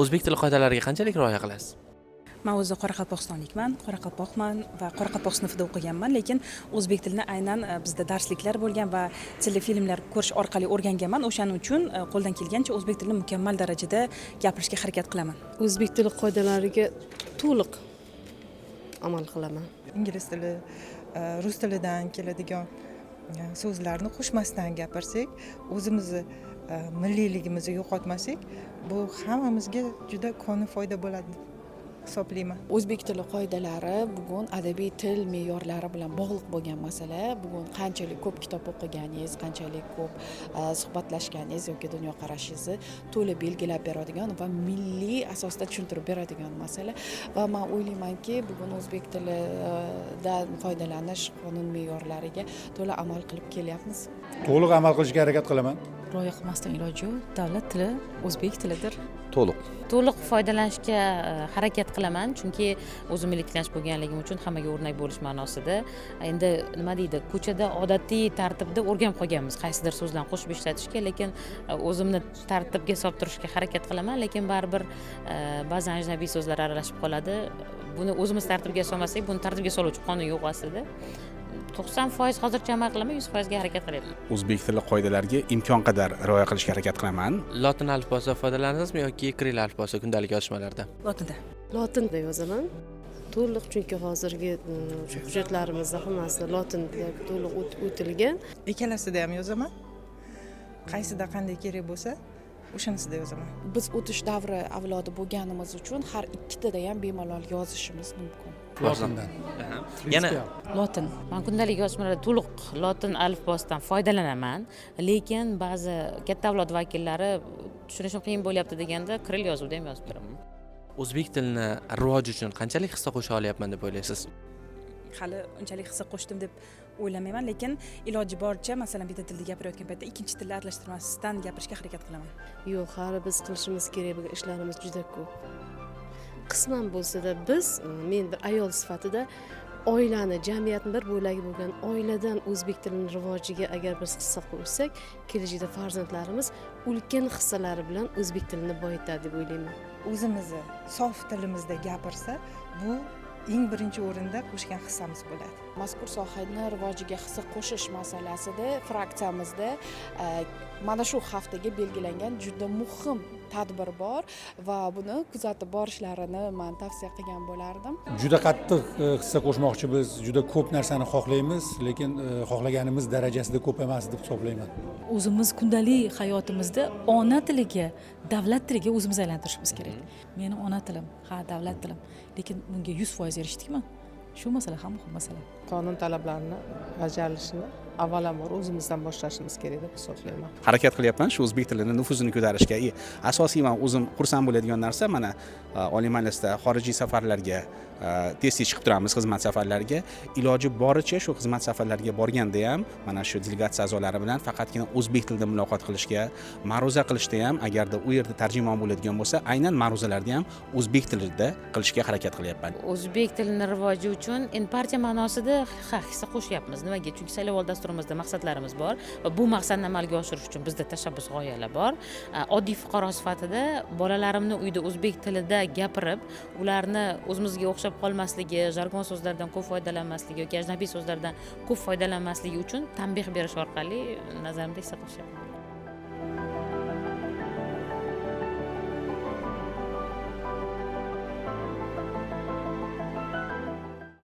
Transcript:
O'zbek tili qoidalariga qanchalik rioya qilasiz? Men o'zi Qoraqalpog'istonlikman, Qoraqalpoqman va Qoraqalpoq sinfida o'qiganman, lekin o'zbek tilini aynan bizda darsliklar bo'lgan va telefilmlar ko'rish orqali o'rganganman. O'shaning uchun qo'ldan kelgancha o'zbek tilini mukammal darajada gapirishga harakat qilaman. O'zbek tili qoidalariga to'liq amal qilaman. Ingliz tili, rus tilidan keladigan so'zlarni qo'shmasdan gapirsak, o'zimizni milliyligimizni yo'qotmasak, bu hammamizga juda koni foyda bo'ladi hisoblayman. O'zbek tili qoidalari bugun adabiy til me'yorlari bilan bog'liq bo'lgan masala. Bugun qanchalik ko'p kitob o'qiganingiz, qanchalik ko'p suhbatlashganingiz yoki dunyoqarashingizni to'la belgilab beradigan va milliy asosda tushuntirib beradigan masala. Va men o'ylaymanki, bugun o'zbek tilidan foydalanish qonun me'yorlariga to'la amal qilib kelyapmiz. To'liq amal qilishga harakat qilaman. Rioya qilmasdan iloji yo'q. Davlat tili o'zbek tilidir. To'liq foydalanishga harakat qilaman, chunki o'zim milliy tilash bo'lganligim uchun hammaga o'rnak bo'lish ma'nosida. Endi nima deydi, ko'chada odatiy tartibda o'rganib qolganmiz qaysidir so'zlarni qo'shib ishlatishga, lekin o'zimni tartibga solib turishga harakat qilaman, lekin baribir ba'zan ajnabiy so'zlar aralashib qoladi. Buni o'zimiz tartibga solmasak, buni tartibga soluvchi qonun yo'q aslida. 90% hozircha amal qilaman, 100% ga harakat qilyapman. O'zbek tili qoidalariga imkon qadar rioya qilishga harakat qilaman. Lotin alifbosidan foydalanasizmi yoki kiril alifbosi kundalik yozishmalarda? Lotinda. Lotinda yozaman. To'liq, chunki hozirgi hujjatlarimizda hammasi lotinda to'liq o'tilgan. Ikkalasida ham yozaman. Qaysida qanday kerak bo'lsa, o'shanisida yozaman. Biz o'tish davri avlodi bo'lganimiz uchun har ikkitada ham bemalol yozishimiz mumkin. Lotindan. Yana Lotin. Men kundalik yozishmalarda to'liq lotin alifbosidan foydalanaman, lekin ba'zi katta avlod vakillari tushunishim qiyin bo'lyapti deganda kiril yozuvda ham yozib turaman. o'zbek tilini rivoji uchun qanchalik hissa qo'sha olyapman deb o'ylaysiz? Hali unchalik hissa qo'shdim deb o'ylamayman, lekin iloji boricha, masalan, bitta tilda gapirayotgan paytda ikkinchi tilni aralashtirmasdan gapirishga harakat qilaman. Yo'q, hali biz qilishimiz kerak bo'lgan ishlarimiz juda ko'p. Qisman bo'lsa-da biz, men bir ayol sifatida oilani, jamiyatni bir bo'lagi bo'lgan oiladan o'zbek tilining rivojiga agar biz hissa qo'shsak, kelajakda farzandlarimiz ulkan hissalari bilan o'zbek tilini boyitadi deb o'ylayman. O'zimizni sof tilimizda gapirsa, bu eng birinchi o'rinda qo'shgan hissamiz bo'ladi. Mazkur sohani rivojiga hissa qo'shish masalasida fraksiyamizda mana shu haftaga belgilangan juda muhim tadbir bor va buni kuzatib borishlarini men tavsiya qilgan bo'lardim. Juda qattiq hissa qo'shmoqchi biz, juda ko'p narsani xohlaymiz, lekin xohlaganimiz darajasida ko'p emas deb hisoblayman. O'zimiz kundalik hayotimizda ona tiliga, davlat tiliga o'zimiz aylantirishimiz kerak. Meni ona tilim, davlat tilim, lekin bunga 100% erishdikmi? Shu masala ham muhim masala. Qonun talablarini bajarilishini avvalambor o'zimizdan boshlashimiz kerak deb hisoblayman. Harakat qilyapman shu o'zbek tilini nufuzini ko'tarishga. Asosiy men o'zim xursand bo'ladigan narsa mana Oliy Majlisda xorijiy safarlarga tez chiqib turamiz, xizmat safarlariga. Iloji boricha shu xizmat safarlariga borganda ham mana shu delegatsiya a'zolari bilan faqatgina o'zbek tilida muloqot qilishga, ma'ruza qilishda ham agarda u yerda tarjimon bo'ladigan bo'lsa, aynan ma'ruzalarda ham o'zbek tilida qilishga harakat qilyapman. O'zbek tilining rivoji uchun endi partiya ma'nosida hissa qo'shyapmiz. Nimaga? Chunki saylovoldi dasturimizda maqsadlarimiz bor va bu maqsadni amalga oshirish uchun bizda tashabbus g'oyalar bor. Oddiy fuqaro sifatida bolalarimni uyda o'zbek tilida gapirib, ularni o'zimizga o'xshab qolmasligi, jargon so'zlardan ko'p foydalanmasligi yoki ajnabiy so'zlardan ko'p foydalanmasligi uchun tanbeh berish orqali nazarimda hissa qo'shyapman.